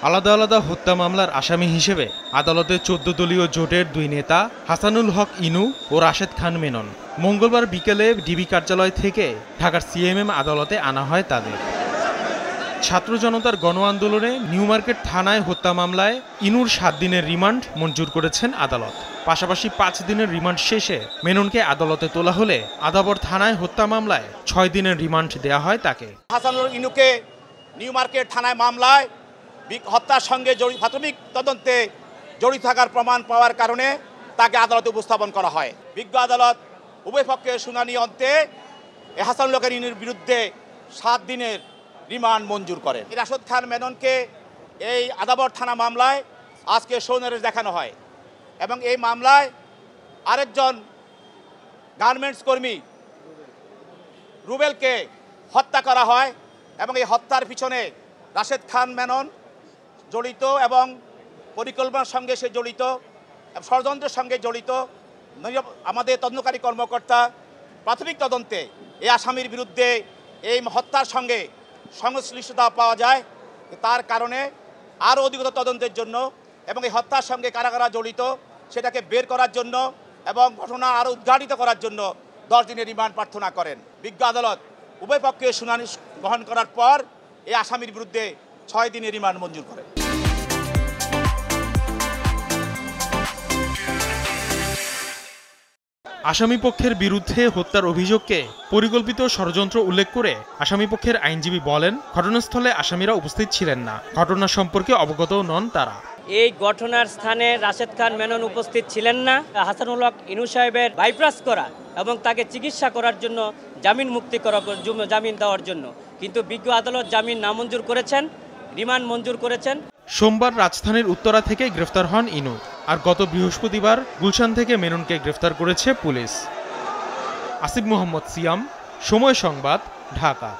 আলাদা আলাদা হত্যা মামলার আসামি হিসেবে আদালতে 14 দলীয় জোটের 2 নেতা হাসানুল হক ইনু ও রাশেদ খান মেনন মঙ্গলবার বিকেলে ডিবি কার্যালয় থেকে ঢাকার সিএমএম আদালতে আনা হয় তাদের। ছাত্র জনতার গণ আন্দোলনে নিউ মার্কেট থানায় হত্যা মামলায় ইনুর 7 দিনের রিমান্ড মঞ্জুর করেছেন আদালত। পাশাপাশি 5 দিনের রিমান্ড শেষে মেননকে আদালতে তোলা হলে আদাবর থানায় হত্যা মামলায় 6 দিনের রিমান্ড দেওয়া হয় তাকে। হাসানুল ইনুকে নিউ মার্কেট থানায় মামলায় হত্যার সঙ্গে প্রাথমিক তদন্তে জড়িত থাকার প্রমাণ পাওয়ার কারণে তাকে আদালতে উপস্থাপন করা হয়। বিজ্ঞ আদালত উভয় পক্ষের শুনানি অন্তে হাসানুল হক ইনুর বিরুদ্ধে 7 দিনের রিমান্ড মঞ্জুর করেন। রাশেদ খান মেননকে এই আদাবর থানা মামলায় আজকে সৌনারেশ দেখানো হয় এবং এই মামলায় আরেকজন গার্মেন্টস কর্মী রুবেলকে হত্যা করা হয় এবং এই হত্যার পিছনে রাশেদ খান মেনন জড়িত এবং পরিকল্পনার সঙ্গে সে জড়িত, ষড়যন্ত্রের সঙ্গে জড়িত। আমাদের তদন্তকারী কর্মকর্তা প্রাথমিক তদন্তে এই আসামির বিরুদ্ধে এই হত্যার সঙ্গে সংশ্লিষ্টতা পাওয়া যায়। তার কারণে আরও অধিকতর তদন্তের জন্য এবং এই হত্যার সঙ্গে কারা কারা জড়িত সেটাকে বের করার জন্য এবং ঘটনা আরও উদ্ঘাটিত করার জন্য 10 দিনের রিমান্ড প্রার্থনা করেন। বিজ্ঞ আদালত উভয় পক্ষের শুনানি গ্রহণ করার পর এই আসামির বিরুদ্ধে 6 দিনের রিমান্ড মঞ্জুর করেন। আসামিপক্ষের বিরুদ্ধে হত্যার অভিযোগকে পরিকল্পিত ষড়যন্ত্র উল্লেখ করে আসামিপক্ষের আইনজীবী বলেন, ঘটনাস্থলে আসামিরা উপস্থিত ছিলেন না, ঘটনা সম্পর্কে অবগতও নন তারা। এই ঘটনার স্থানে রাশেদ খান মেনন উপস্থিত ছিলেন না। হাসানুল হক ইনু সাহেবের বাইপাস করা এবং তাকে চিকিৎসা করার জন্য জামিন মুক্তি করার জামিন দেওয়ার জন্য, কিন্তু বিজ্ঞ আদালত জামিন নামঞ্জুর করেছেন, রিমান্ড মঞ্জুর করেছেন। সোমবার রাজধানীর উত্তরা থেকে গ্রেফতার হন ইনু, আর গত বৃহস্পতিবার গুলশান থেকে মেননকে গ্রেফতার করেছে পুলিশ। আসিফ মোহাম্মদ সিয়াম, সময় সংবাদ, ঢাকা।